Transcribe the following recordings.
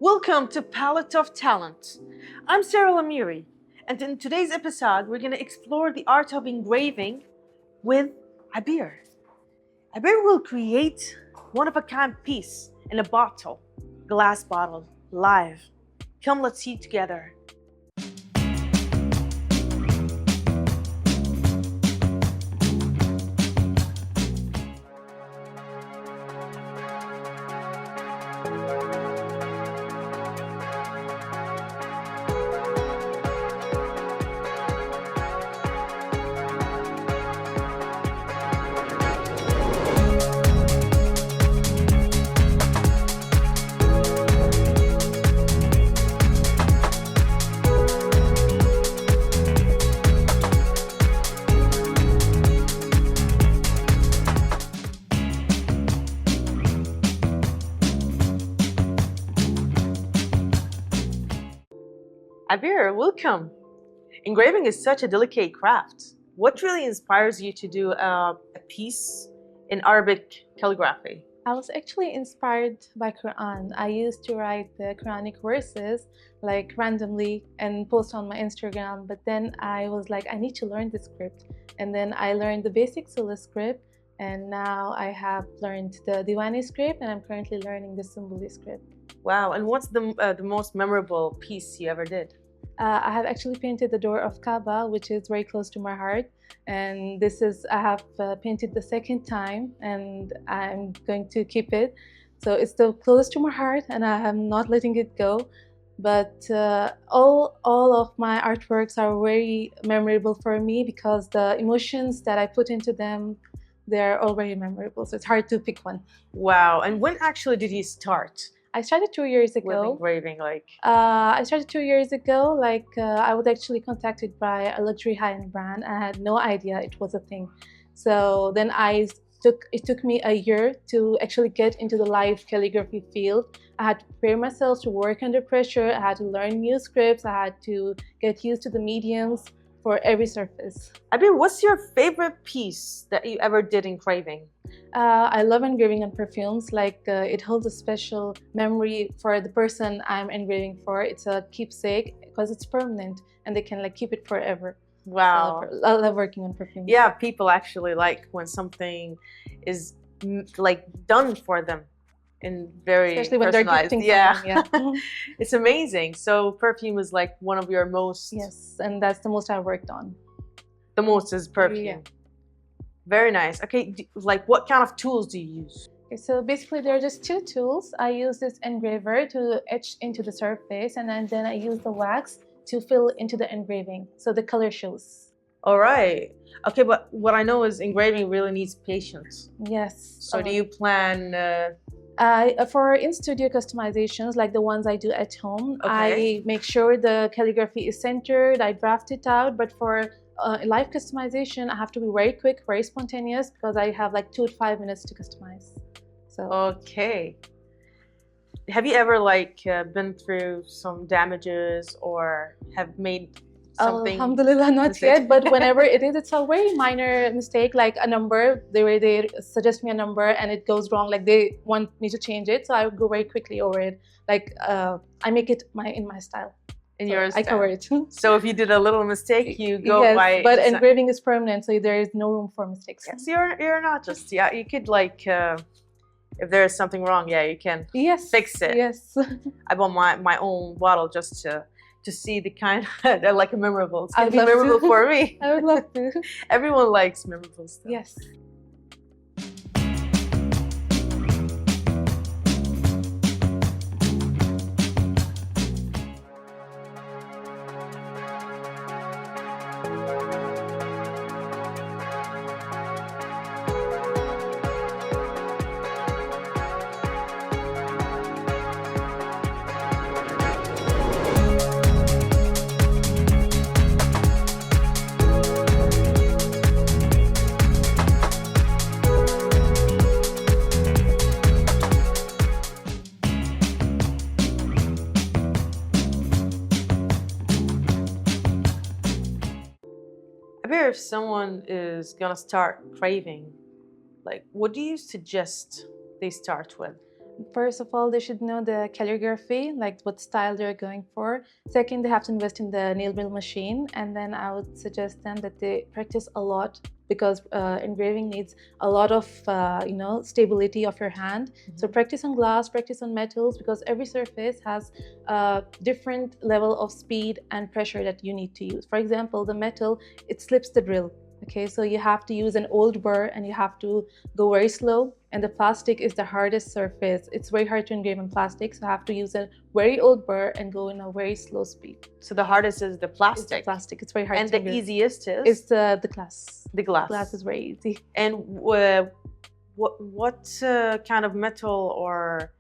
Welcome to Palette of Talent. I'm Sara Al Alamiri, and in today's episode, we're going to explore the art of engraving with Abir. Abir will create one-of-a-kind piece in a bottle, glass bottle, live. Come, let's see together. Abir, welcome. Engraving is such a delicate craft. What really inspires you to do a piece in Arabic calligraphy? I was actually inspired by Quran. I used to write the Quranic verses like randomly and post on my Instagram, but then I was like, I need to learn the script. And then I learned the basics of the script, and now I have learned the Diwani script, and I'm currently learning the Sumbuli script. Wow, and what's the most memorable piece you ever did? I have actually painted the door of Kaaba, which is very close to my heart. And this is, I have painted the second time, and I'm going to keep it. So it's still close to my heart, and I am not letting it go. But all of my artworks are very memorable for me because the emotions that I put into them, they're all very memorable. So it's hard to pick one. Wow, and when actually did you start I started 2 years with ago. engraving? I started 2 years ago. I was actually contacted by a luxury high-end brand. I had no idea it was a thing. So then it took me a year to actually get into the live calligraphy field. I had to prepare myself to work under pressure. I had to learn new scripts. I had to get used to the mediums for every surface. Abir, what's your favorite piece that you ever did engraving? I love engraving on perfumes. It holds a special memory for the person I'm engraving for. It's a keepsake because it's permanent and they can keep it forever. Wow. So I love working on perfumes. Yeah, people actually like when something is done for them in very especially when they're personalized. gifting Yeah, someone, yeah. It's amazing. So perfume is like one of your most. Yes, and that's the most I worked on. The most is perfume. Yeah. Very nice. Okay, what kind of tools do you use? Okay, so basically there are just two tools. I use this engraver to etch into the surface, and then I use the wax to fill into the engraving so the color shows. All right. Okay, but what I know is engraving really needs patience. Yes. So do you plan? For in-studio customizations, like the ones I do at home, Okay. I make sure the calligraphy is centered, I draft it out, but for live customization, I have to be very quick, very spontaneous, because I have 2 to 5 minutes to customize. So. Okay. Have you ever been through some damages or have made something? Alhamdulillah, not mistake? yet, but whenever it is, it's a very minor mistake, like a number. They suggest me a number and it goes wrong, they want me to change it, so I would go very quickly over it. I make it in my style. In so yours? I cover it. So if you did a little mistake, you go yes, by. but engraving is permanent, so there is no room for mistakes. Yes, you're not just you could if there is something wrong, you can fix it. Yes. I bought my own bottle just to see the kind like a memorable. It's gonna I'd be love memorable to. for me. I would love to. Everyone likes memorable stuff. Yes. Abir, if someone is gonna start craving, what do you suggest they start with? First of all, they should know the calligraphy, like what style they're going for. Second, they have to invest in the nail mill machine. And then I would suggest them that they practice a lot, because engraving needs a lot of stability of your hand. So practice on glass, practice on metals, because every surface has a different level of speed and pressure that you need to use. For example, the metal, it slips the drill. Okay, so you have to use an old burr and you have to go very slow. And the plastic is the hardest surface. It's very hard to engrave in plastic, so I have to use a very old burr and go in a very slow speed. So the hardest is the plastic. It's the plastic. It's very hard. And to the engrave. easiest is? It's the glass. The glass. Glass is very easy. And what kind of metal, or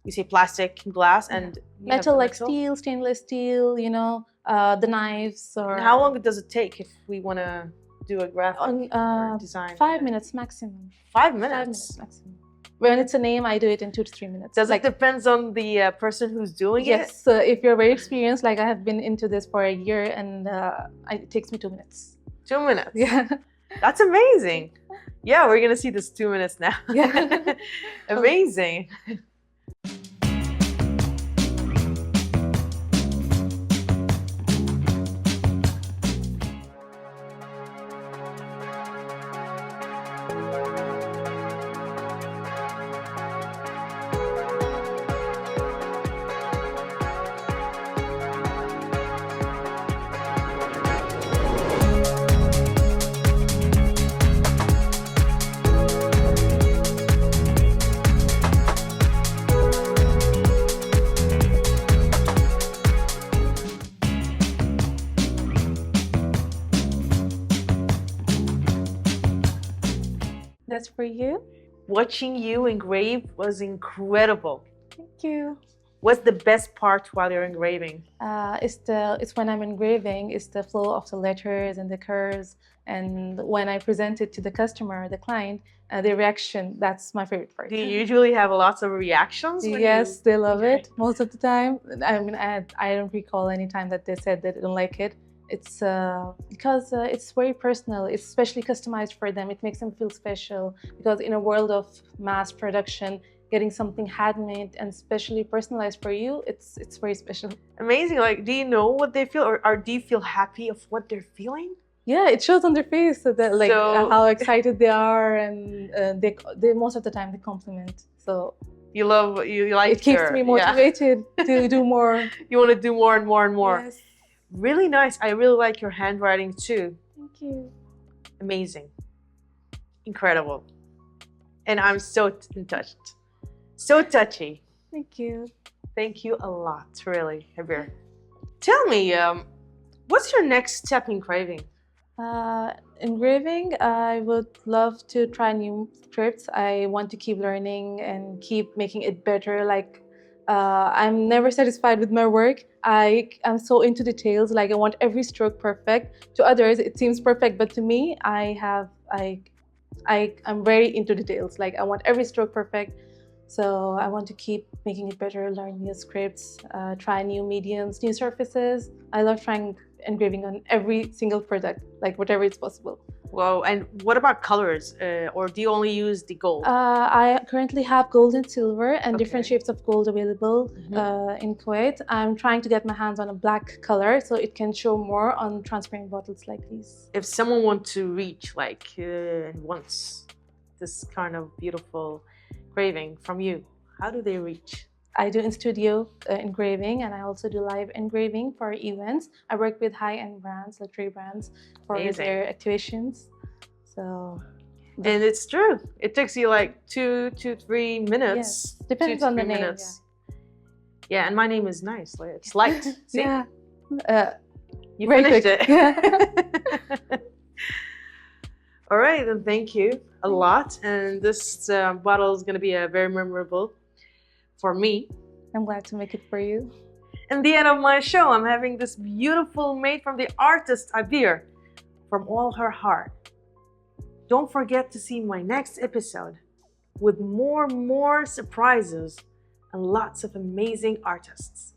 you say plastic, glass, and metal like steel, stainless steel, the knives. Or and how long does it take if we want to do a graphic design? 5 minutes maximum. 5 minutes? 5 minutes maximum. When it's a name, I do it in 2 to 3 minutes. Does it depends on the person who's doing it? Yes. So if you're very experienced, like I have been into this for a year, and it takes me 2 minutes. 2 minutes? Yeah. That's amazing. Yeah, we're gonna see this 2 minutes now. Yeah. Amazing. That's for you. Watching you engrave was incredible. Thank you. What's the best part while you're engraving? It's when I'm engraving, it's the flow of the letters and the curves, and when I present it to the customer, the client, the reaction. That's my favorite part. Do you usually have lots of reactions? Yes, they love it most of the time. I mean, I don't recall any time that they said that they don't like it. It's because it's very personal. It's especially customized for them. It makes them feel special, because in a world of mass production, getting something handmade and specially personalized for you, it's very special. Amazing. Like, do you know what they feel, or do you feel happy of what they're feeling? Yeah, it shows on their face, so that how excited they are, and they most of the time they compliment. So you like it keeps me motivated to do more. You want to do more and more and more. Yes. Really nice. I really like your handwriting too. Thank you. Amazing. Incredible. And I'm so touched. So touchy. Thank you. Thank you a lot, really, Habir. Tell me, what's your next step in engraving? Engraving, I would love to try new scripts. I want to keep learning and keep making it better. Like, I'm never satisfied with my work. I'm so into details. Like, I want every stroke perfect. To others, it seems perfect, but to me, I'm very into details. Like, I want every stroke perfect. So I want to keep making it better, learn new scripts, try new mediums, new surfaces. I love trying engraving on every single product, like whatever is possible. Wow, and what about colors? Or do you only use the gold? I currently have gold and silver and different shades of gold available in Kuwait. I'm trying to get my hands on a black color so it can show more on transparent bottles like these. If someone wants to reach, wants this kind of beautiful engraving from you, how do they reach? I do in-studio engraving, and I also do live engraving for events. I work with high-end brands, luxury brands, for their activations. So, and it's true. It takes you like 2 to 3 minutes. Yes, depends on the name. Yeah, and my name is nice. It's light. See? Yeah. You finished it. All right, then thank you a lot. And this bottle is going to be very memorable for me. I'm glad to make it for you. In the end of my show, I'm having this beautiful made from the artist Habir, from all her heart. Don't forget to see my next episode with more surprises and lots of amazing artists.